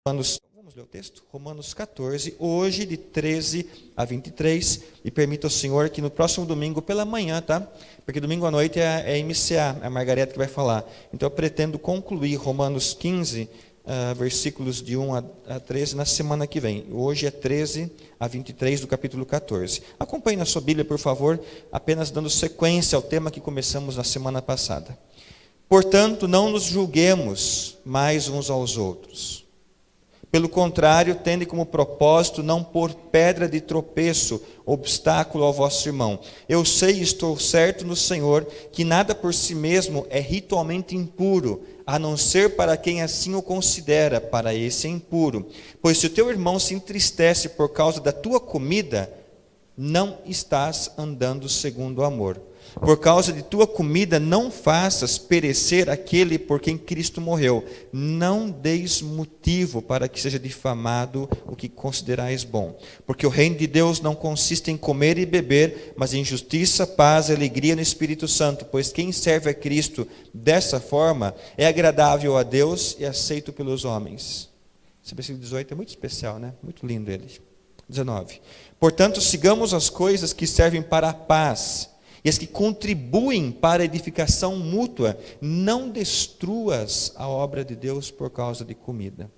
Vamos ler o texto? Romanos 14, hoje de 13 a 23, e permita ao Senhor que no próximo domingo pela manhã, tá? Porque domingo à noite é MCA, a Margareta que vai falar. Então eu pretendo concluir Romanos 15, versículos de 1 a 13 na semana que vem. Hoje é 13 a 23 do capítulo 14. Acompanhe na sua Bíblia, por favor, apenas dando sequência ao tema que começamos na semana passada. Portanto, não nos julguemos mais uns aos outros. Pelo contrário, tende como propósito não pôr pedra de tropeço, obstáculo ao vosso irmão. Eu sei e estou certo no Senhor que nada por si mesmo é ritualmente impuro, a não ser para quem assim o considera, para esse é impuro. Pois se o teu irmão se entristece por causa da tua comida, não estás andando segundo o amor. Por causa de tua comida, não faças perecer aquele por quem Cristo morreu. Não deis motivo para que seja difamado o que considerais bom. Porque o reino de Deus não consiste em comer e beber, mas em justiça, paz e alegria no Espírito Santo. Pois quem serve a Cristo dessa forma é agradável a Deus e aceito pelos homens. Esse versículo 18 é muito especial, né? Muito lindo ele. 19. Portanto, sigamos as coisas que servem para a paz e as que contribuem para a edificação mútua. Não destruas a obra de Deus por causa de comida.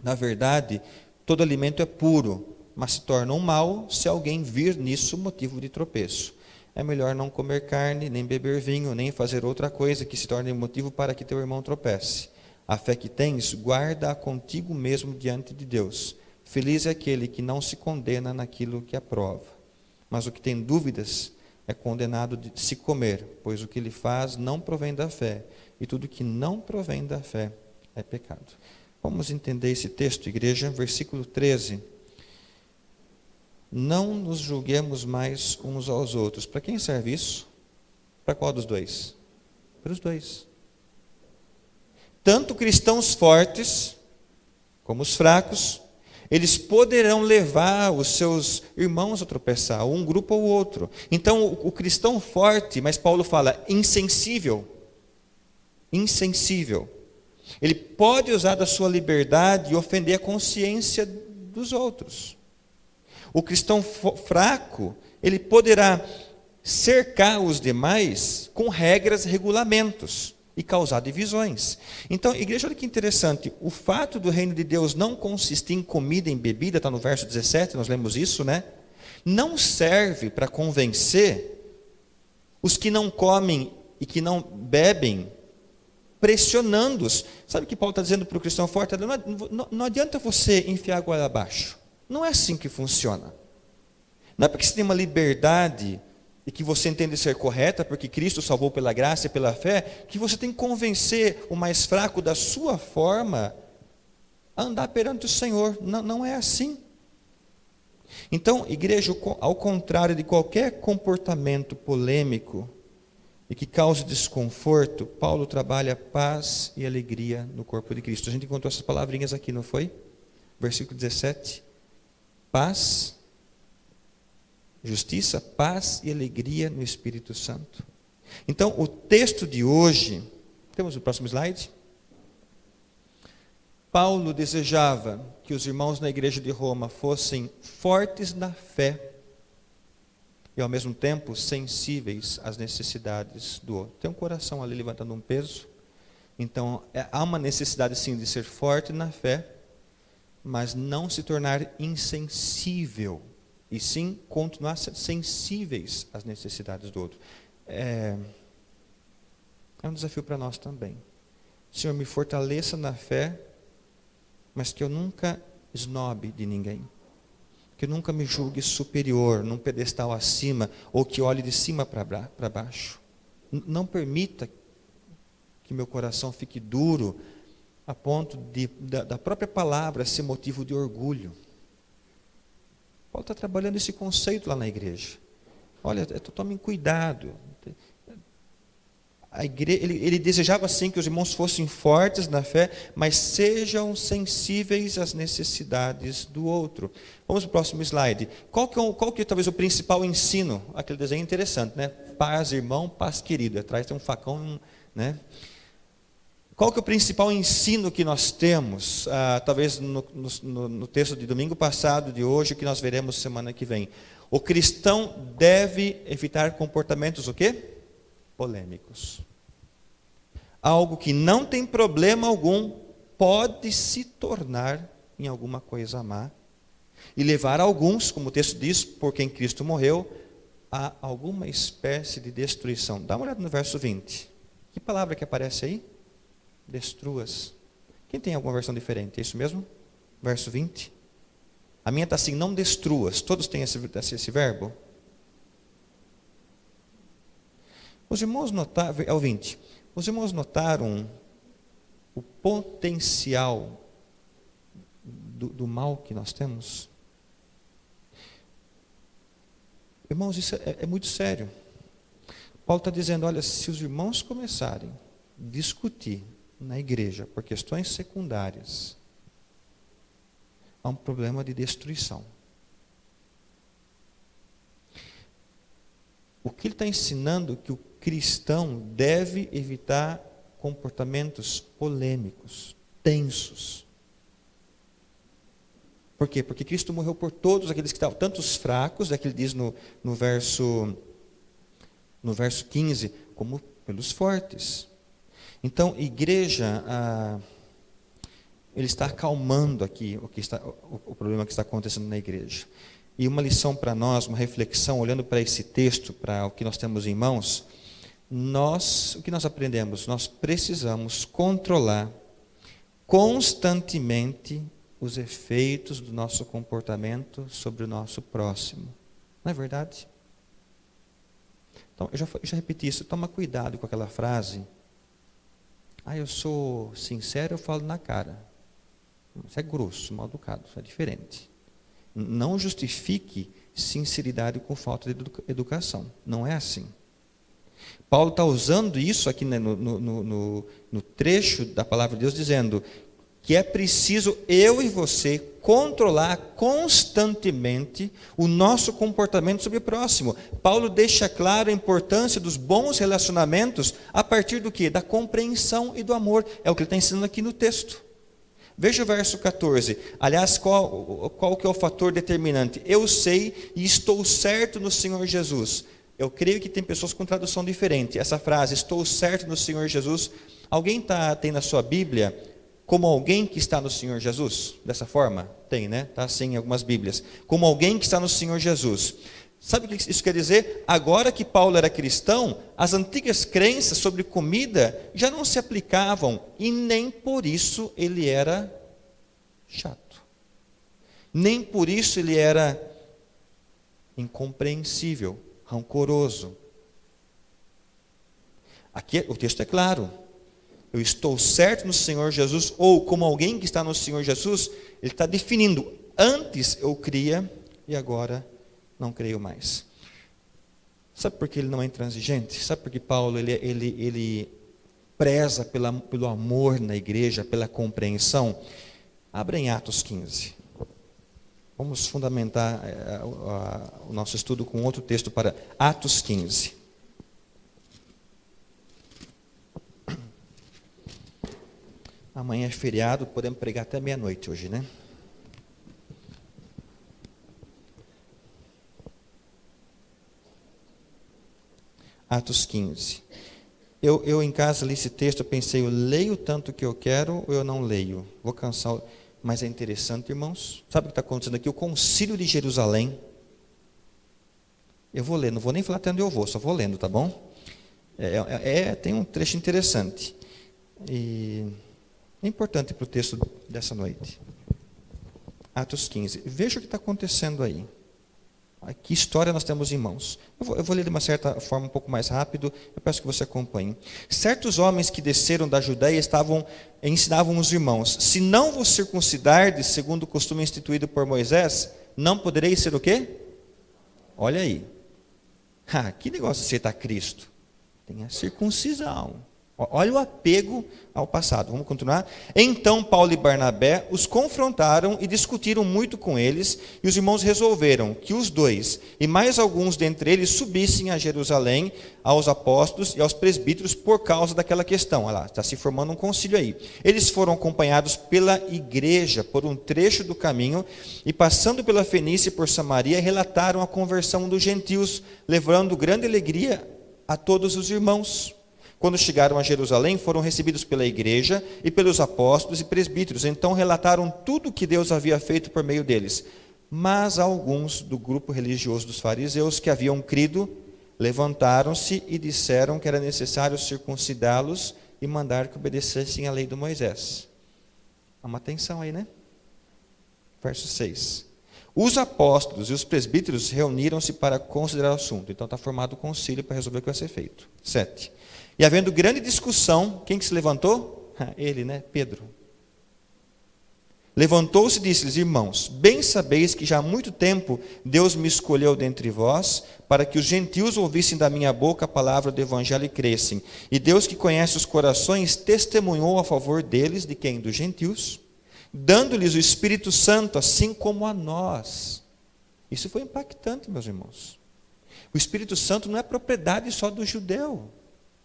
Na verdade, todo alimento é puro, mas se torna um mal se alguém vir nisso motivo de tropeço. É melhor não comer carne, nem beber vinho, nem fazer outra coisa que se torne motivo para que teu irmão tropece. A fé que tens, guarda-a contigo mesmo diante de Deus. Feliz é aquele que não se condena naquilo que aprova. Mas o que tem dúvidas é condenado de se comer, pois o que ele faz não provém da fé, e tudo que não provém da fé é pecado. Vamos entender esse texto, igreja, versículo 13. Não nos julguemos mais uns aos outros. Para quem serve isso? Para qual dos dois? Para os dois. Tanto cristãos fortes, como os fracos, eles poderão levar os seus irmãos a tropeçar, um grupo ou outro. Então, o cristão forte, mas Paulo fala, insensível. Insensível. Ele pode usar da sua liberdade e ofender a consciência dos outros. O cristão fraco, ele poderá cercar os demais com regras, regulamentos e causar divisões. Então, igreja, olha que interessante, o fato do reino de Deus não consistir em comida e em bebida, está no verso 17, nós lemos isso, né? Não serve para convencer os que não comem e que não bebem, pressionando-os. Sabe o que Paulo está dizendo para o cristão forte? Não adianta você enfiar a goela abaixo. Não é assim que funciona. Não é porque você tem uma liberdade e que você entende ser correta, porque Cristo salvou pela graça e pela fé, que você tem que convencer o mais fraco da sua forma a andar perante o Senhor. Não é assim. Então, igreja, ao contrário de qualquer comportamento polêmico e que cause desconforto, Paulo trabalha paz e alegria no corpo de Cristo. A gente encontrou essas palavrinhas aqui, não foi? Versículo 17. Paz, justiça, paz e alegria no Espírito Santo. Então, o texto de hoje, temos o próximo slide? Paulo desejava que os irmãos na igreja de Roma fossem fortes na fé e, ao mesmo tempo, sensíveis às necessidades do outro. Tem um coração ali levantando um peso. Então, há uma necessidade, sim, de ser forte na fé, mas não se tornar insensível, e sim continuar sensíveis às necessidades do outro. É um desafio para nós também. Senhor, me fortaleça na fé, mas que eu nunca esnobe de ninguém. Que eu nunca me julgue superior, num pedestal acima, ou que olhe de cima para baixo. Não permita que meu coração fique duro, a ponto da própria palavra ser motivo de orgulho. Paulo está trabalhando esse conceito lá na igreja. Olha, tomem cuidado. Ele desejava assim que os irmãos fossem fortes na fé, mas sejam sensíveis às necessidades do outro. Vamos para o próximo slide. Qual que é talvez o principal ensino? Aquele desenho interessante, né? Paz, irmão, paz, querido. Atrás tem um facão, né? Qual que é o principal ensino que nós temos, talvez no texto de domingo passado, de hoje, que nós veremos semana que vem? O cristão deve evitar comportamentos o quê? Polêmicos. Algo que não tem problema algum pode se tornar em alguma coisa má e levar alguns, como o texto diz, por quem Cristo morreu, a alguma espécie de destruição. Dá uma olhada no verso 20. Que palavra que aparece aí? Destruas. Quem tem alguma versão diferente? É isso mesmo? Verso 20. A minha está assim, não destruas. Todos têm esse verbo? Os irmãos notaram, é o 20. Os irmãos notaram o potencial do mal que nós temos? Irmãos, isso é muito sério. Paulo está dizendo, olha, se os irmãos começarem a discutir na igreja por questões secundárias, há um problema de destruição. O que ele está ensinando é que o cristão deve evitar comportamentos polêmicos, tensos. Por quê? Porque Cristo morreu por todos aqueles que estavam, tanto os fracos, é que ele diz no verso 15, como pelos fortes. Então, igreja, ele está acalmando aqui o problema que está acontecendo na igreja. E uma lição para nós, uma reflexão, olhando para esse texto, para o que nós temos em mãos, o que nós aprendemos? Nós precisamos controlar constantemente os efeitos do nosso comportamento sobre o nosso próximo. Não é verdade? Então, eu já repeti isso, toma cuidado com aquela frase. Eu sou sincero, eu falo na cara. Isso é grosso, mal educado, isso é diferente. Não justifique sinceridade com falta de educação. Não é assim. Paulo está usando isso aqui, né, no trecho da palavra de Deus, dizendo que é preciso eu e você controlar constantemente o nosso comportamento sobre o próximo. Paulo deixa claro a importância dos bons relacionamentos a partir do quê? Da compreensão e do amor. É o que ele está ensinando aqui no texto. Veja o verso 14. Aliás, qual que é o fator determinante? Eu sei e estou certo no Senhor Jesus. Eu creio que tem pessoas com tradução diferente. Essa frase, estou certo no Senhor Jesus. Alguém tem na sua Bíblia como alguém que está no Senhor Jesus? Dessa forma? Tem, né? Está assim em algumas Bíblias. Como alguém que está no Senhor Jesus. Sabe o que isso quer dizer? Agora que Paulo era cristão, as antigas crenças sobre comida já não se aplicavam. E nem por isso ele era chato. Nem por isso ele era incompreensível, rancoroso. Aqui o texto é claro. Eu estou certo no Senhor Jesus, ou como alguém que está no Senhor Jesus, ele está definindo, antes eu cria e agora não creio mais. Sabe por que ele não é intransigente? Sabe por que Paulo ele preza pelo amor na igreja, pela compreensão? Abra em Atos 15. Vamos fundamentar o nosso estudo com outro texto para Atos 15. Amanhã é feriado, podemos pregar até meia-noite hoje, né? Atos 15. Eu em casa li esse texto, eu pensei, eu leio tanto que eu quero ou eu não leio? Vou cansar, mas é interessante, irmãos. Sabe o que está acontecendo aqui? O Concílio de Jerusalém. Eu vou ler, não vou nem falar até onde eu vou, só vou lendo, tá bom? Tem um trecho interessante. E é importante para o texto dessa noite. Atos 15. Veja o que está acontecendo aí. Que história nós temos em mãos. Eu vou ler de uma certa forma um pouco mais rápido. Eu peço que você acompanhe. Certos homens que desceram da Judéia ensinavam os irmãos: se não vos circuncidardes, segundo o costume instituído por Moisés, não podereis ser o quê? Olha aí. Que negócio de aceitar Cristo. Tem a circuncisão. Olha o apego ao passado. Vamos continuar? Então Paulo e Barnabé os confrontaram e discutiram muito com eles, e os irmãos resolveram que os dois e mais alguns dentre eles subissem a Jerusalém aos apóstolos e aos presbíteros por causa daquela questão. Olha lá, está se formando um concílio aí. Eles foram acompanhados pela igreja por um trecho do caminho e, passando pela Fenícia e por Samaria, relataram a conversão dos gentios, levando grande alegria a todos os irmãos. Quando chegaram a Jerusalém, foram recebidos pela igreja e pelos apóstolos e presbíteros. Então relataram tudo o que Deus havia feito por meio deles. Mas alguns do grupo religioso dos fariseus que haviam crido, levantaram-se e disseram que era necessário circuncidá-los e mandar que obedecessem à lei de Moisés. Há uma atenção aí, né? Verso 6. Os apóstolos e os presbíteros reuniram-se para considerar o assunto. Então está formado o concílio para resolver o que vai ser feito. 7. E havendo grande discussão, quem que se levantou? Ele, né? Pedro. Levantou-se e disse-lhes: irmãos, bem sabeis que já há muito tempo Deus me escolheu dentre vós, para que os gentios ouvissem da minha boca a palavra do evangelho e crescem. E Deus, que conhece os corações, testemunhou a favor deles, de quem? Dos gentios, dando-lhes o Espírito Santo, assim como a nós. Isso foi impactante, meus irmãos. O Espírito Santo não é propriedade só do judeu,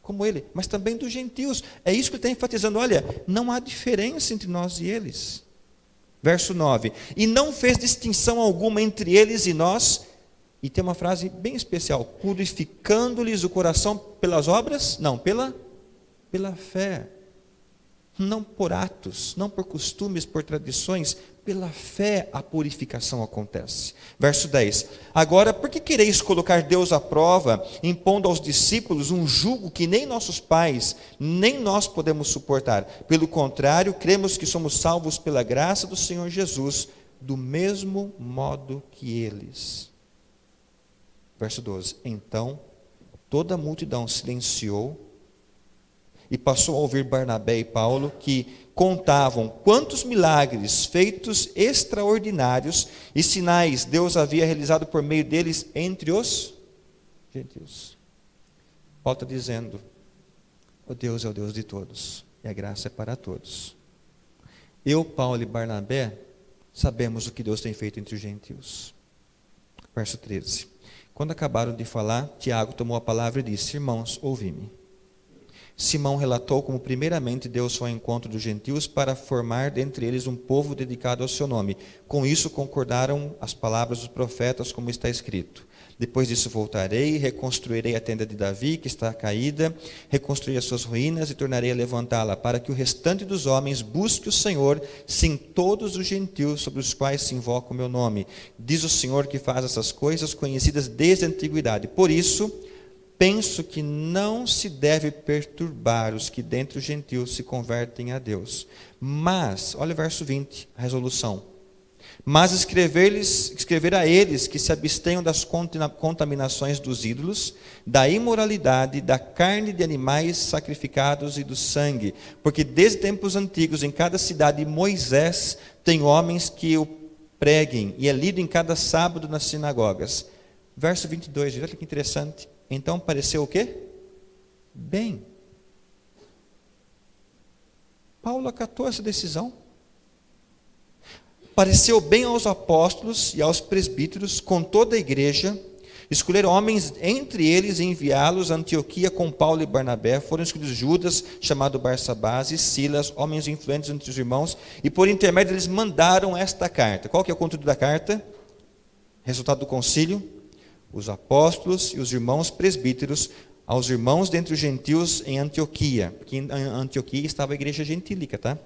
como ele, mas também dos gentios. É isso que ele está enfatizando. Olha, não há diferença entre nós e eles. Verso 9. E não fez distinção alguma entre eles e nós. E tem uma frase bem especial: purificando-lhes o coração pelas obras? Não, pela fé. Não por atos, não por costumes, por tradições. Pela fé a purificação acontece. Verso 10. Agora, por que quereis colocar Deus à prova, impondo aos discípulos um jugo que nem nossos pais, nem nós podemos suportar? Pelo contrário, cremos que somos salvos pela graça do Senhor Jesus, do mesmo modo que eles. Verso 12. Então, toda a multidão silenciou e passou a ouvir Barnabé e Paulo, que contavam quantos milagres feitos extraordinários e sinais Deus havia realizado por meio deles entre os gentios. Paulo está dizendo: o Deus é o Deus de todos, e a graça é para todos. Eu, Paulo e Barnabé, sabemos o que Deus tem feito entre os gentios. Verso 13. Quando acabaram de falar, Tiago tomou a palavra e disse: irmãos, ouvi-me. Simão relatou como primeiramente Deus foi ao encontro dos gentios para formar dentre eles um povo dedicado ao seu nome. Com isso concordaram as palavras dos profetas, como está escrito: depois disso voltarei, reconstruirei a tenda de Davi, que está caída, reconstruirei as suas ruínas e tornarei a levantá-la, para que o restante dos homens busque o Senhor, sim, todos os gentios sobre os quais se invoca o meu nome. Diz o Senhor que faz essas coisas conhecidas desde a antiguidade. Por isso, penso que não se deve perturbar os que dentre os gentios se convertem a Deus. Mas, olha o verso 20, a resolução. Mas escrever a eles que se abstenham das contaminações dos ídolos, da imoralidade, da carne de animais sacrificados e do sangue. Porque desde tempos antigos, em cada cidade, Moisés tem homens que o preguem, e é lido em cada sábado nas sinagogas. Verso 22, olha que interessante. Então pareceu o quê? Bem. Paulo acatou essa decisão. Pareceu bem aos apóstolos e aos presbíteros, com toda a igreja, escolher homens entre eles e enviá-los a Antioquia com Paulo e Barnabé. Foram escolhidos Judas, chamado Barsabás, e Silas, homens influentes entre os irmãos, e por intermédio eles mandaram esta carta. Qual que é o conteúdo da carta? Resultado do concílio: os apóstolos e os irmãos presbíteros aos irmãos dentre os gentios em Antioquia, porque em Antioquia estava a igreja gentílica, tá?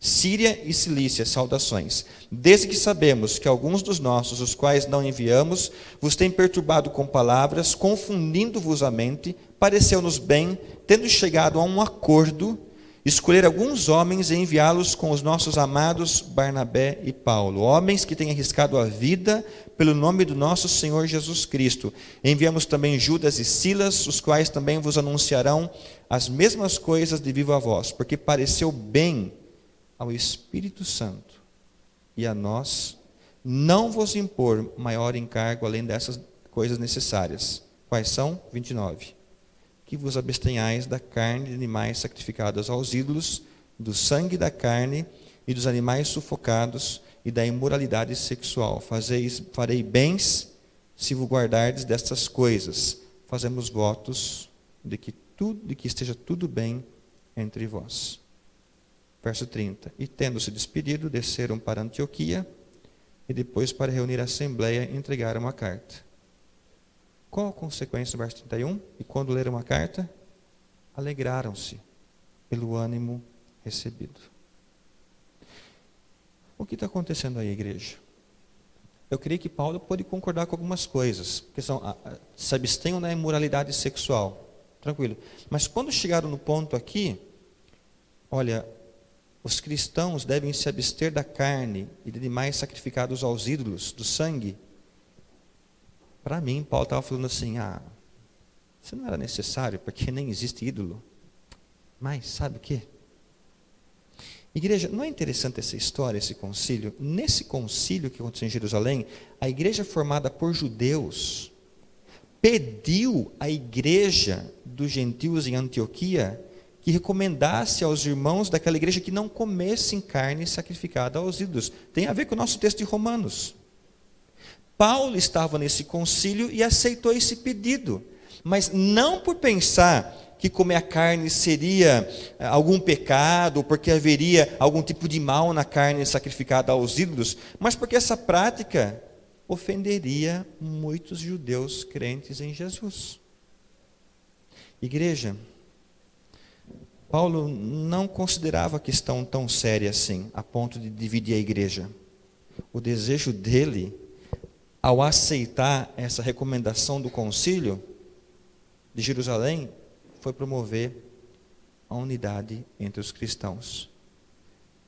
Síria e Cilícia, saudações. Desde que sabemos que alguns dos nossos, os quais não enviamos, vos têm perturbado com palavras, confundindo-vos a mente, pareceu-nos bem, tendo chegado a um acordo, escolher alguns homens e enviá-los com os nossos amados Barnabé e Paulo, homens que têm arriscado a vida pelo nome do nosso Senhor Jesus Cristo. Enviamos também Judas e Silas, os quais também vos anunciarão as mesmas coisas de viva voz, porque pareceu bem ao Espírito Santo e a nós não vos impor maior encargo além dessas coisas necessárias. Quais são? 29. que vos abstenhais da carne de animais sacrificados aos ídolos, do sangue da carne e dos animais sufocados e da imoralidade sexual. Farei bens se vos guardardes destas coisas. Fazemos votos de que esteja tudo bem entre vós. Verso 30. E tendo se despedido, desceram para Antioquia e depois, para reunir a assembleia, entregaram a carta. Qual a consequência do verso 31? E quando leram a carta, alegraram-se pelo ânimo recebido. O que está acontecendo aí, igreja? Eu creio que Paulo pode concordar com algumas coisas, que são, se abstenham da imoralidade sexual, tranquilo. Mas quando chegaram no ponto aqui, olha, os cristãos devem se abster da carne e de animais sacrificados aos ídolos, do sangue. Para mim, Paulo estava falando assim, isso não era necessário, porque nem existe ídolo. Mas, sabe o quê? Igreja, não é interessante essa história, esse concílio? Nesse concílio que aconteceu em Jerusalém, a igreja formada por judeus pediu à igreja dos gentios em Antioquia que recomendasse aos irmãos daquela igreja que não comessem carne sacrificada aos ídolos. Tem a ver com o nosso texto de Romanos. Paulo estava nesse concílio e aceitou esse pedido, mas não por pensar que comer a carne seria algum pecado, ou porque haveria algum tipo de mal na carne sacrificada aos ídolos, mas porque essa prática ofenderia muitos judeus crentes em Jesus. Igreja, Paulo não considerava a questão tão séria assim, a ponto de dividir a igreja. O desejo dele, ao aceitar essa recomendação do concílio de Jerusalém, foi promover a unidade entre os cristãos.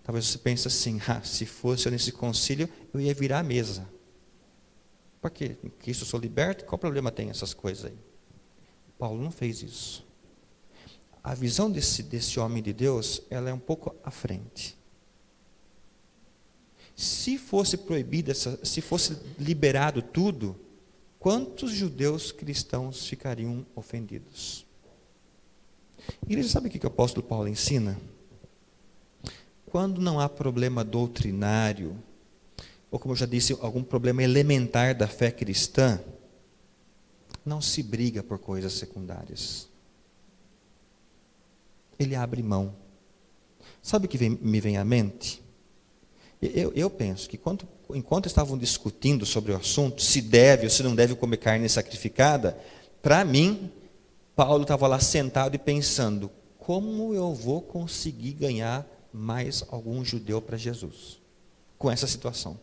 Talvez você pense assim, se fosse eu nesse concílio, eu ia virar a mesa. Porque em Cristo eu sou liberto, qual problema tem essas coisas aí? Paulo não fez isso. A visão desse homem de Deus, ela é um pouco à frente. Se fosse proibido, se fosse liberado tudo, quantos judeus cristãos ficariam ofendidos? Igreja, sabe o que o apóstolo Paulo ensina? Quando não há problema doutrinário, ou como eu já disse, algum problema elementar da fé cristã, não se briga por coisas secundárias. Ele abre mão. Sabe o que me vem à mente? Eu penso que enquanto estavam discutindo sobre o assunto, se deve ou se não deve comer carne sacrificada, para mim, Paulo estava lá sentado e pensando, como eu vou conseguir ganhar mais algum judeu para Jesus? Com essa situação.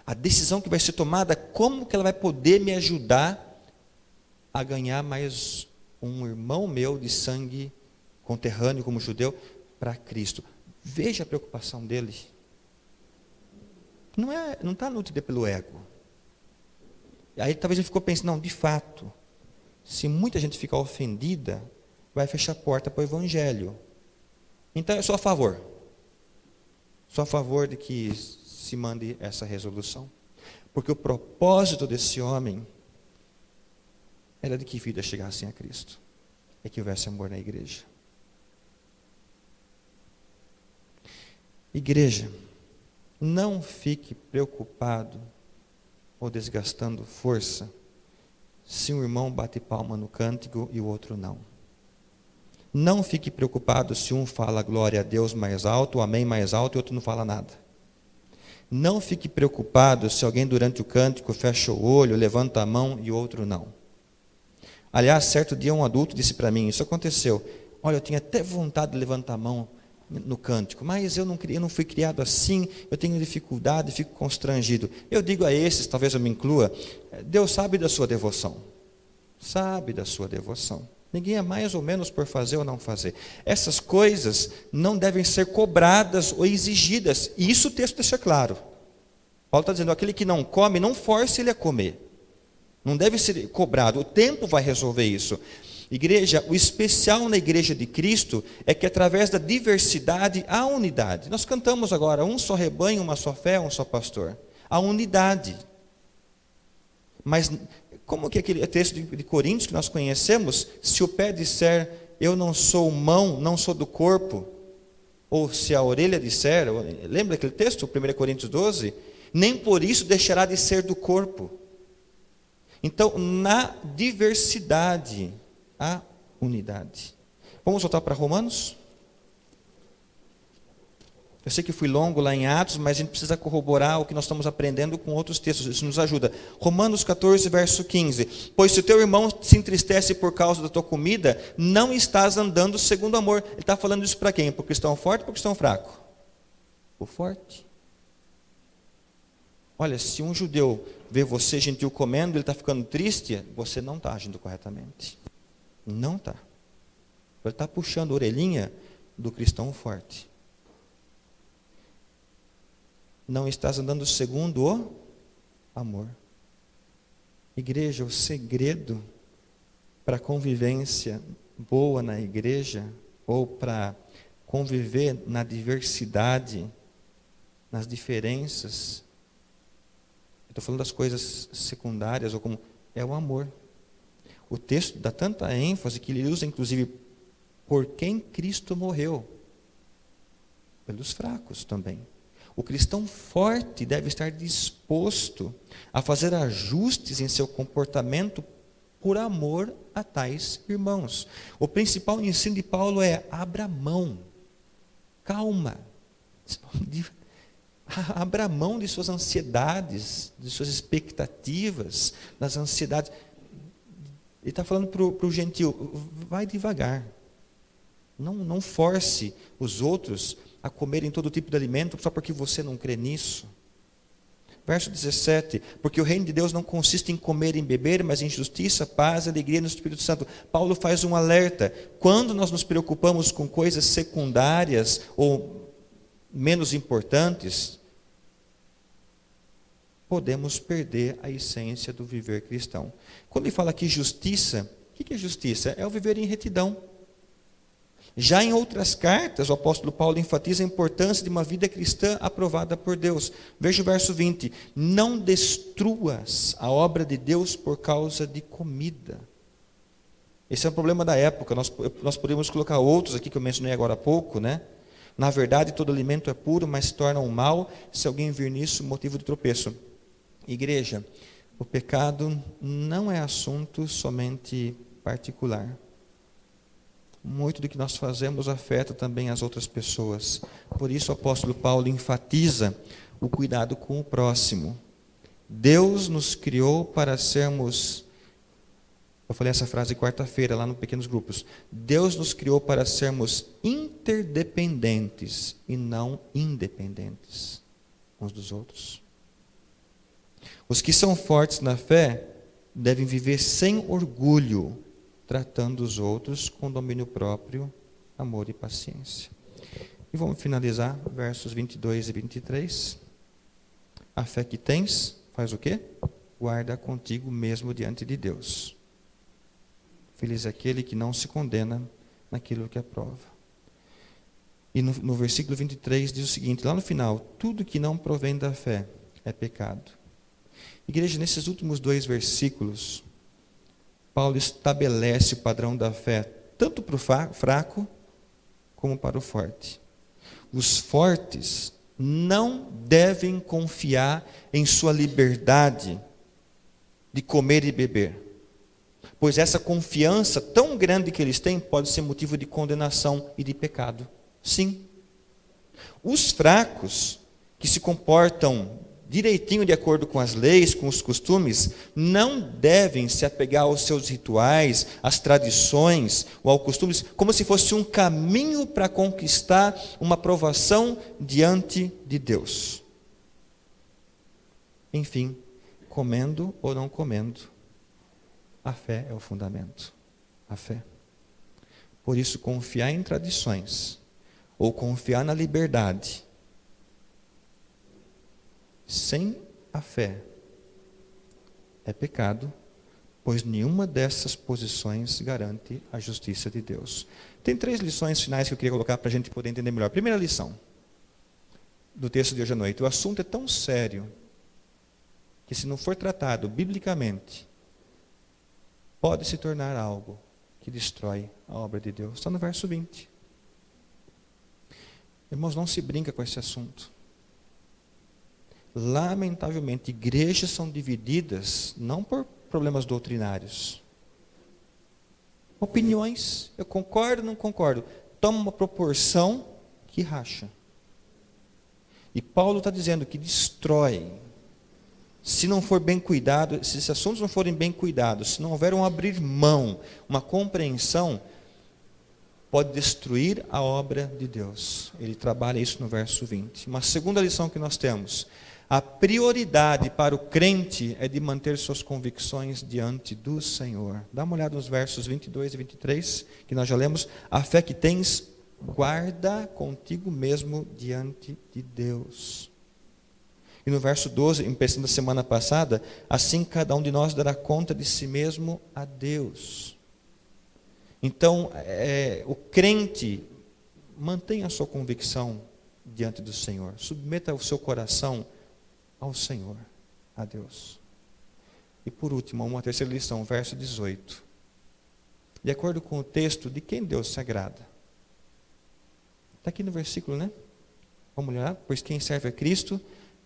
A decisão que vai ser tomada, como que ela vai poder me ajudar a ganhar mais um irmão meu de sangue conterrâneo como judeu para Cristo? Veja a preocupação dele. Não está nutrida pelo ego. Aí talvez ele ficou pensando, não, de fato, se muita gente ficar ofendida, vai fechar a porta para o evangelho. Então eu sou a favor. Sou a favor de que se mande essa resolução. Porque o propósito desse homem era de que vidas chegassem a Cristo. É que houvesse amor na igreja. Igreja, não fique preocupado ou desgastando força se um irmão bate palma no cântico e o outro não. Não fique preocupado se um fala glória a Deus mais alto, amém mais alto, e outro não fala nada. Não fique preocupado se alguém durante o cântico fecha o olho, levanta a mão e o outro não. Aliás, certo dia um adulto disse para mim, isso aconteceu, olha, eu tinha até vontade de levantar a mão no cântico, mas eu não fui criado assim, eu tenho dificuldade, fico constrangido. Eu digo a esses, talvez eu me inclua, Deus sabe da sua devoção. Sabe da sua devoção. Ninguém é mais ou menos por fazer ou não fazer. Essas coisas não devem ser cobradas ou exigidas. E isso o texto deixa claro. Paulo está dizendo, aquele que não come, não force ele a comer. Não deve ser cobrado. O tempo vai resolver isso. Igreja, o especial na igreja de Cristo é que através da diversidade há unidade. Nós cantamos agora, um só rebanho, uma só fé, um só pastor. Há unidade. Mas Como que aquele texto de Coríntios que nós conhecemos, se o pé disser, eu não sou mão, não sou do corpo, ou se a orelha disser, lembra aquele texto, 1 Coríntios 12? Nem por isso deixará de ser do corpo. Então, na diversidade, há unidade. Vamos voltar para Romanos? Eu sei que fui longo lá em Atos, mas a gente precisa corroborar o que nós estamos aprendendo com outros textos, isso nos ajuda. Romanos 14, verso 15. Pois se o teu irmão se entristece por causa da tua comida, não estás andando segundo o amor. Ele está falando isso para quem? Para o cristão forte ou para o cristão fraco? O forte. Olha, se um judeu vê você, gentil, comendo, ele está ficando triste, você não está agindo corretamente. Não está. Ele está puxando a orelhinha do cristão forte. Não estás andando segundo o amor. Igreja, o segredo para a convivência boa na igreja, ou para conviver na diversidade, nas diferenças, estou falando das coisas secundárias, ou como é o amor. O texto dá tanta ênfase que ele usa, inclusive, por quem Cristo morreu. Pelos fracos também. O cristão forte deve estar disposto a fazer ajustes em seu comportamento por amor a tais irmãos. O principal ensino de Paulo é: abra mão, calma, abra mão de suas ansiedades, de suas expectativas, das ansiedades. Ele está falando para o gentil: vai devagar, não force os outros a comerem todo tipo de alimento só porque você não crê nisso. Verso 17, porque o reino de Deus não consiste em comer e em beber, mas em justiça, paz e alegria no Espírito Santo. Paulo faz um alerta: quando nós nos preocupamos com coisas secundárias ou menos importantes, podemos perder a essência do viver cristão. Quando ele fala aqui justiça, o que é justiça? É o viver em retidão. Já em outras cartas, o apóstolo Paulo enfatiza a importância de uma vida cristã aprovada por Deus. Veja o verso 20. Não destruas a obra de Deus por causa de comida. Esse é um problema da época. Nós podemos colocar outros aqui que eu mencionei agora há pouco, né? Na verdade, todo alimento é puro, mas se torna um mal se alguém vir nisso motivo de tropeço. Igreja, o pecado não é assunto somente particular. Muito do que nós fazemos afeta também as outras pessoas. Por isso o apóstolo Paulo enfatiza o cuidado com o próximo. Deus nos criou para sermos... Eu falei essa frase quarta-feira lá no Pequenos Grupos. Deus nos criou para sermos interdependentes e não independentes uns dos outros. Os que são fortes na fé devem viver sem orgulho, tratando os outros com domínio próprio, amor e paciência. E vamos finalizar, versos 22 e 23. A fé que tens, faz o quê? Guarda contigo mesmo diante de Deus. Feliz é aquele que não se condena naquilo que aprova. E no versículo 23 diz o seguinte, lá no final: tudo que não provém da fé é pecado. Igreja, nesses últimos 2 versículos, Paulo estabelece o padrão da fé, tanto para o fraco, como para o forte. Os fortes não devem confiar em sua liberdade de comer e beber, pois essa confiança tão grande que eles têm pode ser motivo de condenação e de pecado. Sim. Os fracos, que se comportam direitinho de acordo com as leis, com os costumes, não devem se apegar aos seus rituais, às tradições ou aos costumes, como se fosse um caminho para conquistar uma aprovação diante de Deus. Enfim, comendo ou não comendo, a fé é o fundamento. A fé. Por isso, confiar em tradições ou confiar na liberdade sem a fé é pecado, pois nenhuma dessas posições garante a justiça de Deus. Tem 3 lições finais que eu queria colocar para a gente poder entender melhor. Primeira lição do texto de hoje à noite: o assunto é tão sério que, se não for tratado biblicamente, pode se tornar algo que destrói a obra de Deus. Está no verso 20. Irmãos, não se brinca com esse assunto. Lamentavelmente, igrejas são divididas não por problemas doutrinários. Opiniões, eu concordo ou não concordo, toma uma proporção que racha. E Paulo está dizendo que destrói. Se não for bem cuidado, se esses assuntos não forem bem cuidados, se não houver um abrir mão, uma compreensão, pode destruir a obra de Deus. Ele trabalha isso no verso 20. Uma segunda lição que nós temos: a prioridade para o crente é de manter suas convicções diante do Senhor. Dá uma olhada nos versos 22 e 23, que nós já lemos. A fé que tens, guarda contigo mesmo diante de Deus. E no verso 12, empecando a semana passada, assim cada um de nós dará conta de si mesmo a Deus. Então, o crente mantenha a sua convicção diante do Senhor. Submeta o seu coração ao Senhor, a Deus. E por último, uma terceira lição, verso 18. De acordo com o texto, de quem Deus se agrada? Está aqui no versículo, né? Vamos olhar. Pois quem serve a Cristo,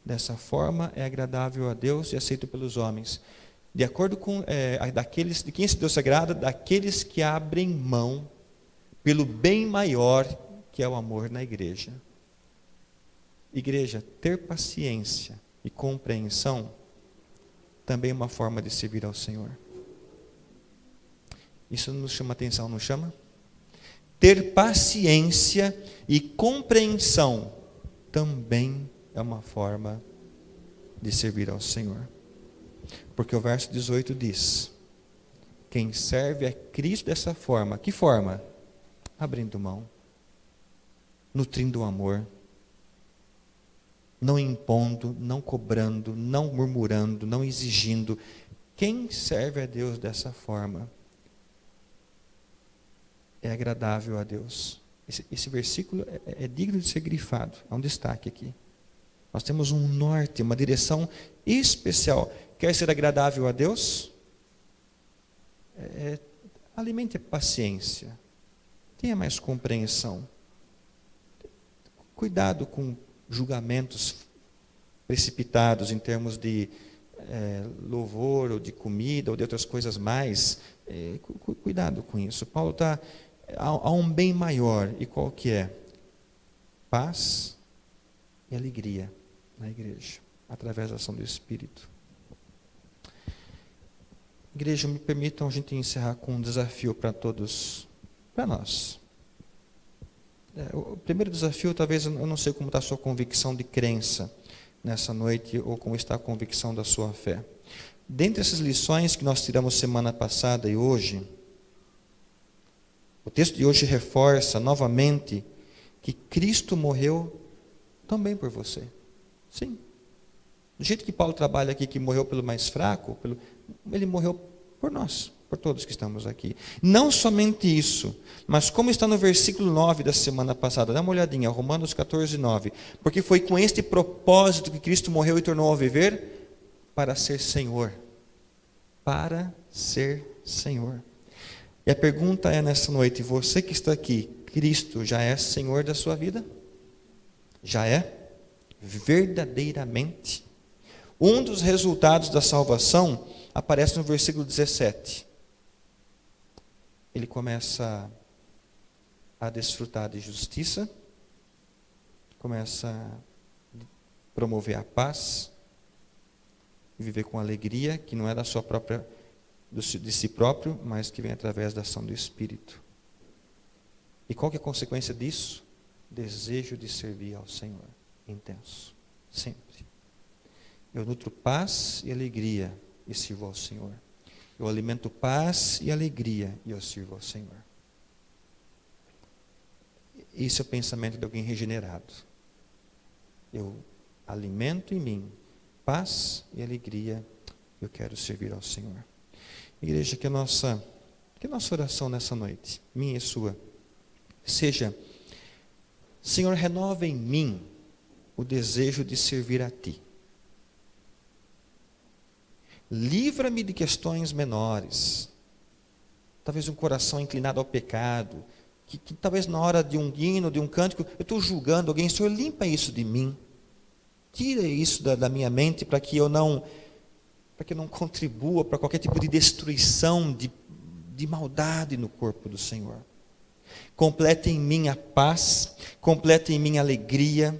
dessa forma é agradável a Deus e aceito pelos homens. De acordo com daqueles, de quem esse Deus se agrada? Daqueles que abrem mão pelo bem maior que é o amor na igreja. Igreja, ter paciência e compreensão também é uma forma de servir ao Senhor. Isso nos chama atenção, não chama? Ter paciência e compreensão também é uma forma de servir ao Senhor. Porque o verso 18 diz: quem serve a Cristo dessa forma, que forma? Abrindo mão, nutrindo o amor, não impondo, não cobrando, não murmurando, não exigindo. Quem serve a Deus dessa forma é agradável a Deus. Esse versículo é digno de ser grifado, é um destaque aqui. Nós temos um norte, uma direção especial. Quer ser agradável a Deus? Alimente a paciência. Tenha mais compreensão. Cuidado com julgamentos precipitados em termos de louvor, ou de comida, ou de outras coisas mais. Cuidado com isso. Paulo está... Há um bem maior. E qual que é? Paz e alegria na igreja, através da ação do Espírito. Igreja, me permitam a gente encerrar com um desafio para todos, para nós. O primeiro desafio, talvez, eu não sei como está a sua convicção de crença nessa noite, ou como está a convicção da sua fé. Dentre essas lições que nós tiramos semana passada e hoje, o texto de hoje reforça novamente que Cristo morreu também por você. Sim. Do jeito que Paulo trabalha aqui, que morreu pelo mais fraco, ele morreu por nós, por todos que estamos aqui. Não somente isso, mas como está no versículo 9 da semana passada, dá uma olhadinha, Romanos 14, 9. Porque foi com este propósito que Cristo morreu e tornou a viver, para ser Senhor. Para ser Senhor. E a pergunta é nessa noite, você que está aqui, Cristo já é Senhor da sua vida? Já é? Verdadeiramente? Um dos resultados da salvação aparece no versículo 17. Ele começa a desfrutar de justiça, começa a promover a paz, viver com alegria, que não é da sua própria, de si próprio, mas que vem através da ação do Espírito. E qual que é a consequência disso? Desejo de servir ao Senhor, intenso, sempre. Eu nutro paz e alegria e sirvo ao Senhor. Eu alimento paz e alegria e eu sirvo ao Senhor. Esse é o pensamento de alguém regenerado. Eu alimento em mim paz e alegria, eu quero servir ao Senhor. Igreja, que a nossa oração nessa noite, minha e sua, seja: Senhor, renova em mim o desejo de servir a Ti. Livra-me de questões menores, talvez um coração inclinado ao pecado, que talvez na hora de um hino, de um cântico, eu estou julgando alguém. Senhor, limpa isso de mim. Tira isso da minha mente para que eu não contribua para qualquer tipo de destruição, de maldade no corpo do Senhor. Completa em mim a paz, completa em mim a alegria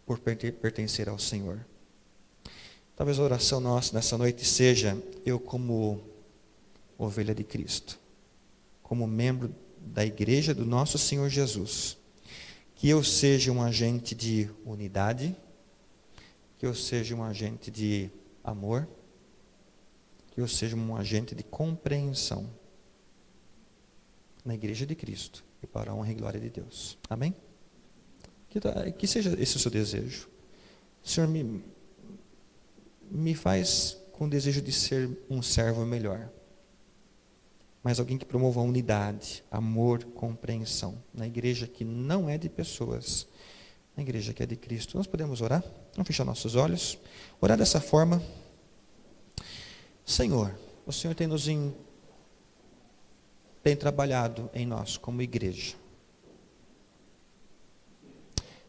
por pertencer ao Senhor. Talvez a oração nossa nessa noite seja: eu como ovelha de Cristo, como membro da igreja do nosso Senhor Jesus, que eu seja um agente de unidade, que eu seja um agente de amor, que eu seja um agente de compreensão na igreja de Cristo e para a honra e glória de Deus. Amém? Que seja esse o seu desejo. Senhor, me faz com o desejo de ser um servo melhor, mas alguém que promova a unidade, amor, compreensão, na igreja que não é de pessoas, na igreja que é de Cristo. Nós podemos orar? Vamos fechar nossos olhos, orar dessa forma. Senhor, o Senhor tem trabalhado em nós como igreja.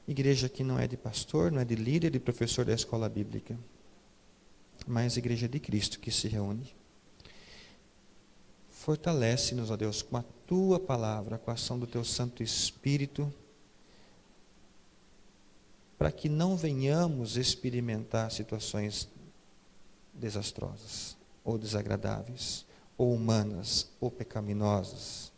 Igreja que não é de pastor, não é de líder, de professor da escola bíblica, mas igreja de Cristo que se reúne. Fortalece-nos, ó Deus, com a Tua palavra, com a ação do Teu Santo Espírito, para que não venhamos experimentar situações desastrosas, ou desagradáveis, ou humanas, ou pecaminosas.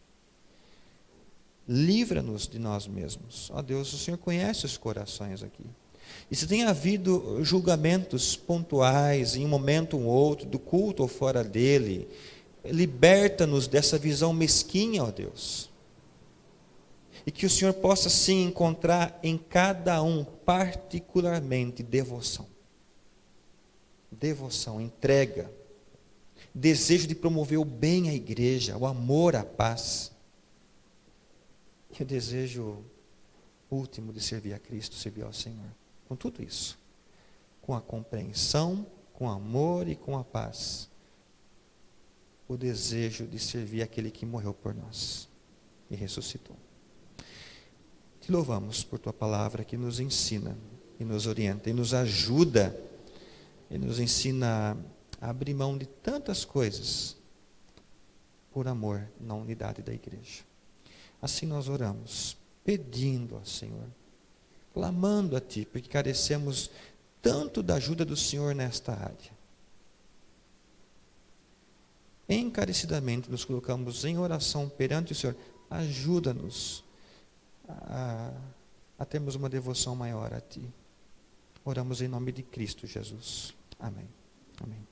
Livra-nos de nós mesmos. Ó Deus, o Senhor conhece os corações aqui. E se tem havido julgamentos pontuais, em um momento ou outro, do culto ou fora dele, liberta-nos dessa visão mesquinha, ó Deus. E que o Senhor possa sim encontrar em cada um particularmente devoção. Devoção, entrega, desejo de promover o bem à igreja, o amor à paz. E o desejo último de servir a Cristo, servir ao Senhor. Com tudo isso, com a compreensão, com o amor e com a paz. O desejo de servir aquele que morreu por nós e ressuscitou. Te louvamos por Tua palavra que nos ensina e nos orienta e nos ajuda e nos ensina a abrir mão de tantas coisas por amor na unidade da igreja. Assim nós oramos, pedindo ao Senhor, clamando a Ti, porque carecemos tanto da ajuda do Senhor nesta área. Encarecidamente nos colocamos em oração perante o Senhor. Ajuda-nos a termos uma devoção maior a Ti. Oramos em nome de Cristo Jesus. Amém. Amém.